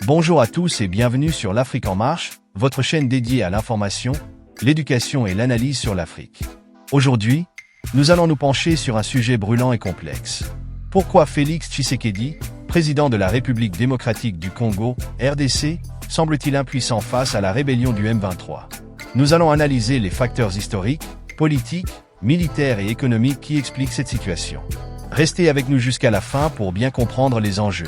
Bonjour à tous et bienvenue sur l'Afrique en marche, votre chaîne dédiée à l'information, l'éducation et l'analyse sur l'Afrique. Aujourd'hui, nous allons nous pencher sur un sujet brûlant et complexe. Pourquoi Félix Tshisekedi, président de la République démocratique du Congo, RDC, semble-t-il impuissant face à la rébellion du M23? Nous allons analyser les facteurs historiques, politiques, militaires et économiques qui expliquent cette situation. Restez avec nous jusqu'à la fin pour bien comprendre les enjeux.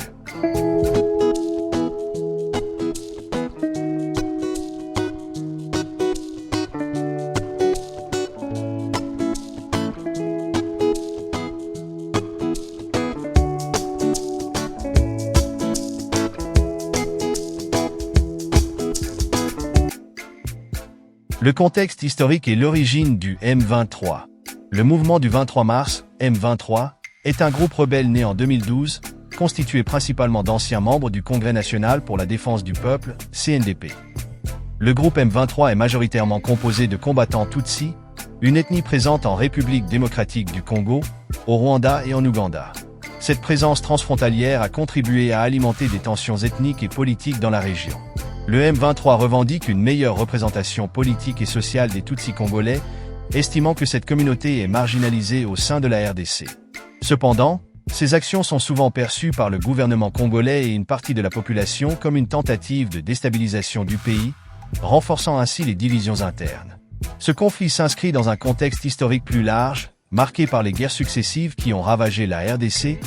Le contexte historique et l'origine du M23. Le mouvement du 23 mars, M23, est un groupe rebelle né en 2012, constitué principalement d'anciens membres du Congrès national pour la défense du peuple, CNDP. Le groupe M23 est majoritairement composé de combattants Tutsis, une ethnie présente en République démocratique du Congo, au Rwanda et en Ouganda. Cette présence transfrontalière a contribué à alimenter des tensions ethniques et politiques dans la région. Le M23 revendique une meilleure représentation politique et sociale des Tutsis congolais, estimant que cette communauté est marginalisée au sein de la RDC. Cependant, ces actions sont souvent perçues par le gouvernement congolais et une partie de la population comme une tentative de déstabilisation du pays, renforçant ainsi les divisions internes. Ce conflit s'inscrit dans un contexte historique plus large, marqué par les guerres successives qui ont ravagé la RDC,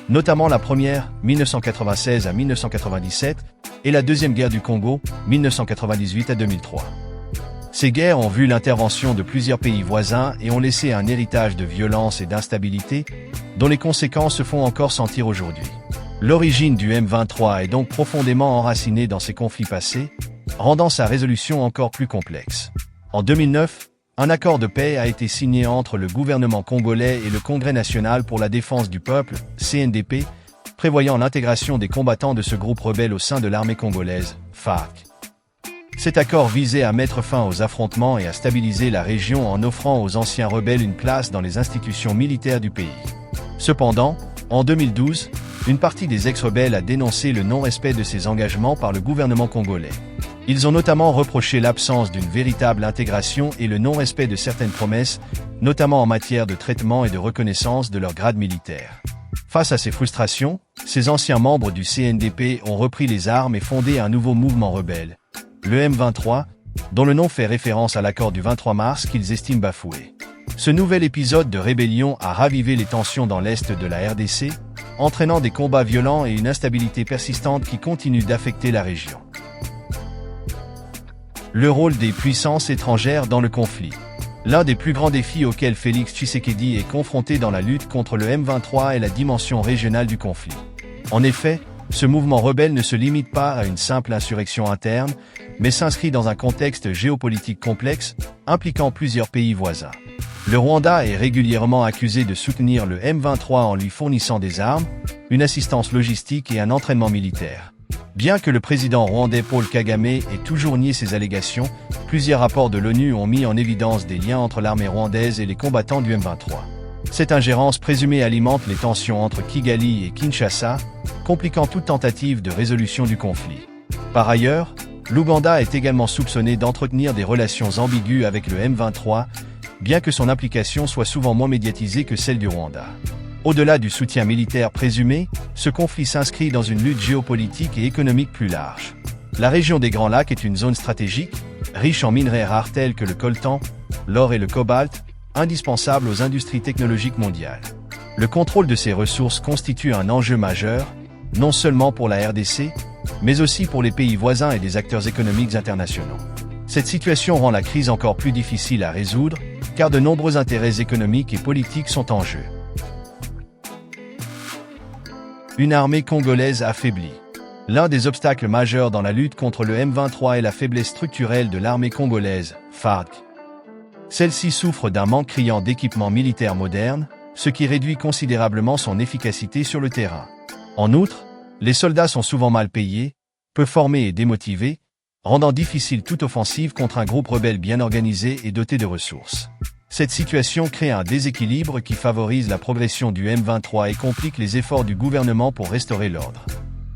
notamment la première, 1996 à 1997, et la deuxième guerre du Congo, 1998 à 2003. Ces guerres ont vu l'intervention de plusieurs pays voisins et ont laissé un héritage de violence et d'instabilité, dont les conséquences se font encore sentir aujourd'hui. L'origine du M23 est donc profondément enracinée dans ces conflits passés, rendant sa résolution encore plus complexe. En 2009, un accord de paix a été signé entre le gouvernement congolais et le Congrès national pour la défense du peuple, CNDP, prévoyant l'intégration des combattants de ce groupe rebelle au sein de l'armée congolaise, FARC. Cet accord visait à mettre fin aux affrontements et à stabiliser la région en offrant aux anciens rebelles une place dans les institutions militaires du pays. Cependant, en 2012, une partie des ex-rebelles a dénoncé le non-respect de ces engagements par le gouvernement congolais. Ils ont notamment reproché l'absence d'une véritable intégration et le non-respect de certaines promesses, notamment en matière de traitement et de reconnaissance de leur grade militaire. Face à ces frustrations, ces anciens membres du CNDP ont repris les armes et fondé un nouveau mouvement rebelle, le M23, dont le nom fait référence à l'accord du 23 mars qu'ils estiment bafoué. Ce nouvel épisode de rébellion a ravivé les tensions dans l'est de la RDC, entraînant des combats violents et une instabilité persistante qui continue d'affecter la région. Le rôle des puissances étrangères dans le conflit. L'un des plus grands défis auxquels Félix Tshisekedi est confronté dans la lutte contre le M23 est la dimension régionale du conflit. En effet, ce mouvement rebelle ne se limite pas à une simple insurrection interne, mais s'inscrit dans un contexte géopolitique complexe, impliquant plusieurs pays voisins. Le Rwanda est régulièrement accusé de soutenir le M23 en lui fournissant des armes, une assistance logistique et un entraînement militaire. Bien que le président rwandais Paul Kagame ait toujours nié ces allégations, plusieurs rapports de l'ONU ont mis en évidence des liens entre l'armée rwandaise et les combattants du M23. Cette ingérence présumée alimente les tensions entre Kigali et Kinshasa, compliquant toute tentative de résolution du conflit. Par ailleurs, l'Ouganda est également soupçonné d'entretenir des relations ambiguës avec le M23, bien que son implication soit souvent moins médiatisée que celle du Rwanda. Au-delà du soutien militaire présumé, ce conflit s'inscrit dans une lutte géopolitique et économique plus large. La région des Grands Lacs est une zone stratégique, riche en minerais rares tels que le coltan, l'or et le cobalt, indispensables aux industries technologiques mondiales. Le contrôle de ces ressources constitue un enjeu majeur, non seulement pour la RDC, mais aussi pour les pays voisins et des acteurs économiques internationaux. Cette situation rend la crise encore plus difficile à résoudre, car de nombreux intérêts économiques et politiques sont en jeu. Une armée congolaise affaiblie. L'un des obstacles majeurs dans la lutte contre le M23 est la faiblesse structurelle de l'armée congolaise, FARC. Celle-ci souffre d'un manque criant d'équipements militaires modernes, ce qui réduit considérablement son efficacité sur le terrain. En outre, les soldats sont souvent mal payés, peu formés et démotivés, rendant difficile toute offensive contre un groupe rebelle bien organisé et doté de ressources. Cette situation crée un déséquilibre qui favorise la progression du M23 et complique les efforts du gouvernement pour restaurer l'ordre.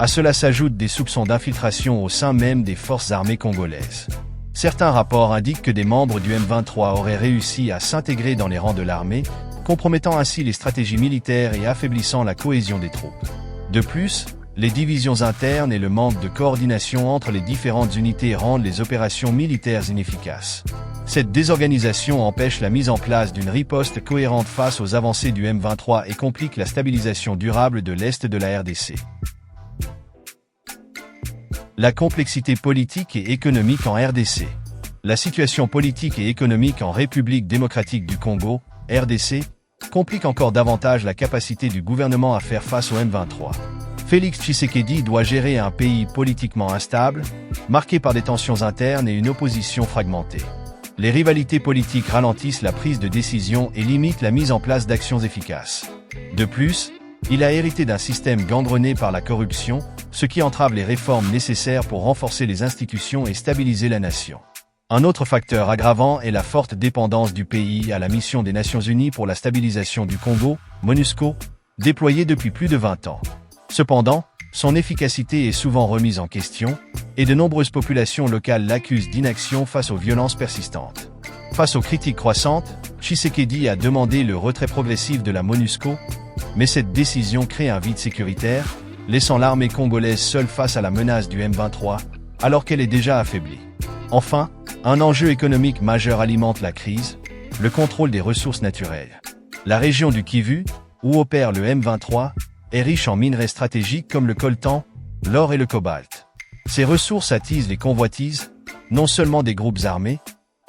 À cela s'ajoutent des soupçons d'infiltration au sein même des forces armées congolaises. Certains rapports indiquent que des membres du M23 auraient réussi à s'intégrer dans les rangs de l'armée, compromettant ainsi les stratégies militaires et affaiblissant la cohésion des troupes. De plus, les divisions internes et le manque de coordination entre les différentes unités rendent les opérations militaires inefficaces. Cette désorganisation empêche la mise en place d'une riposte cohérente face aux avancées du M23 et complique la stabilisation durable de l'Est de la RDC. La complexité politique et économique en RDC. La situation politique et économique en République démocratique du Congo, RDC, complique encore davantage la capacité du gouvernement à faire face au M23. Félix Tshisekedi doit gérer un pays politiquement instable, marqué par des tensions internes et une opposition fragmentée. Les rivalités politiques ralentissent la prise de décision et limitent la mise en place d'actions efficaces. De plus, il a hérité d'un système gangrené par la corruption, ce qui entrave les réformes nécessaires pour renforcer les institutions et stabiliser la nation. Un autre facteur aggravant est la forte dépendance du pays à la mission des Nations Unies pour la stabilisation du Congo, MONUSCO, déployée depuis plus de 20 ans. Cependant, son efficacité est souvent remise en question, et de nombreuses populations locales l'accusent d'inaction face aux violences persistantes. Face aux critiques croissantes, Tshisekedi a demandé le retrait progressif de la MONUSCO, mais cette décision crée un vide sécuritaire, laissant l'armée congolaise seule face à la menace du M23, alors qu'elle est déjà affaiblie. Enfin, un enjeu économique majeur alimente la crise, le contrôle des ressources naturelles. La région du Kivu, où opère le M23, est riche en minerais stratégiques comme le coltan, l'or et le cobalt. Ces ressources attisent les convoitises, non seulement des groupes armés,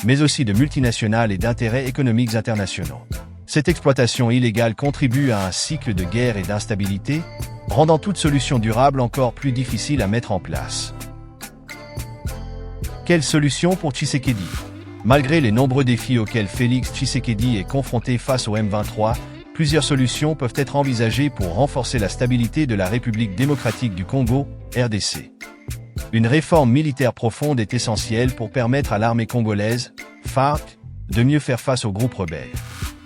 mais aussi de multinationales et d'intérêts économiques internationaux. Cette exploitation illégale contribue à un cycle de guerre et d'instabilité, rendant toute solution durable encore plus difficile à mettre en place. Quelle solution pour Tshisekedi? Malgré les nombreux défis auxquels Félix Tshisekedi est confronté face au M23, plusieurs solutions peuvent être envisagées pour renforcer la stabilité de la République démocratique du Congo, RDC. Une réforme militaire profonde est essentielle pour permettre à l'armée congolaise, FARC, de mieux faire face aux groupes rebelles.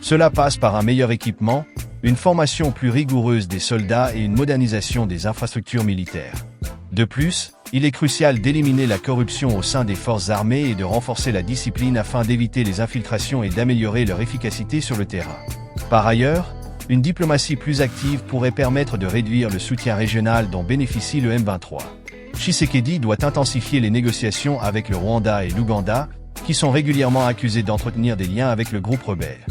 Cela passe par un meilleur équipement, une formation plus rigoureuse des soldats et une modernisation des infrastructures militaires. De plus, il est crucial d'éliminer la corruption au sein des forces armées et de renforcer la discipline afin d'éviter les infiltrations et d'améliorer leur efficacité sur le terrain. Par ailleurs, une diplomatie plus active pourrait permettre de réduire le soutien régional dont bénéficie le M23. Tshisekedi doit intensifier les négociations avec le Rwanda et l'Ouganda, qui sont régulièrement accusés d'entretenir des liens avec le groupe rebelle.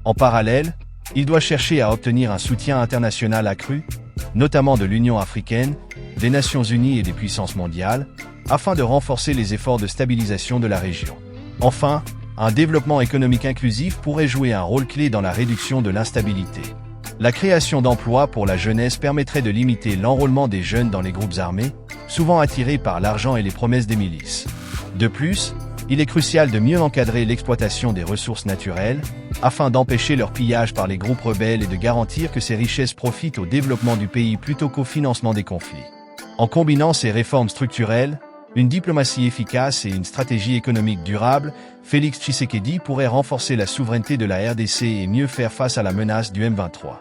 En parallèle, il doit chercher à obtenir un soutien international accru, notamment de l'Union africaine, des Nations unies et des puissances mondiales, afin de renforcer les efforts de stabilisation de la région. Enfin, un développement économique inclusif pourrait jouer un rôle clé dans la réduction de l'instabilité. La création d'emplois pour la jeunesse permettrait de limiter l'enrôlement des jeunes dans les groupes armés, souvent attirés par l'argent et les promesses des milices. De plus, il est crucial de mieux encadrer l'exploitation des ressources naturelles, afin d'empêcher leur pillage par les groupes rebelles et de garantir que ces richesses profitent au développement du pays plutôt qu'au financement des conflits. En combinant ces réformes structurelles, une diplomatie efficace et une stratégie économique durable, Félix Tshisekedi pourrait renforcer la souveraineté de la RDC et mieux faire face à la menace du M23.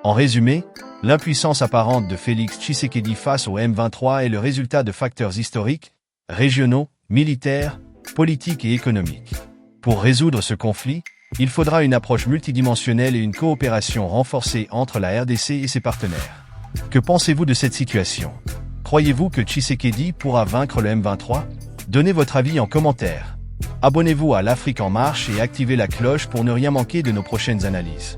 En résumé, l'impuissance apparente de Félix Tshisekedi face au M23 est le résultat de facteurs historiques, régionaux, militaires, politiques et économiques. Pour résoudre ce conflit, il faudra une approche multidimensionnelle et une coopération renforcée entre la RDC et ses partenaires. Que pensez-vous de cette situation? Croyez-vous que Tshisekedi pourra vaincre le M23? Donnez votre avis en commentaire. Abonnez-vous à l'Afrique en marche et activez la cloche pour ne rien manquer de nos prochaines analyses.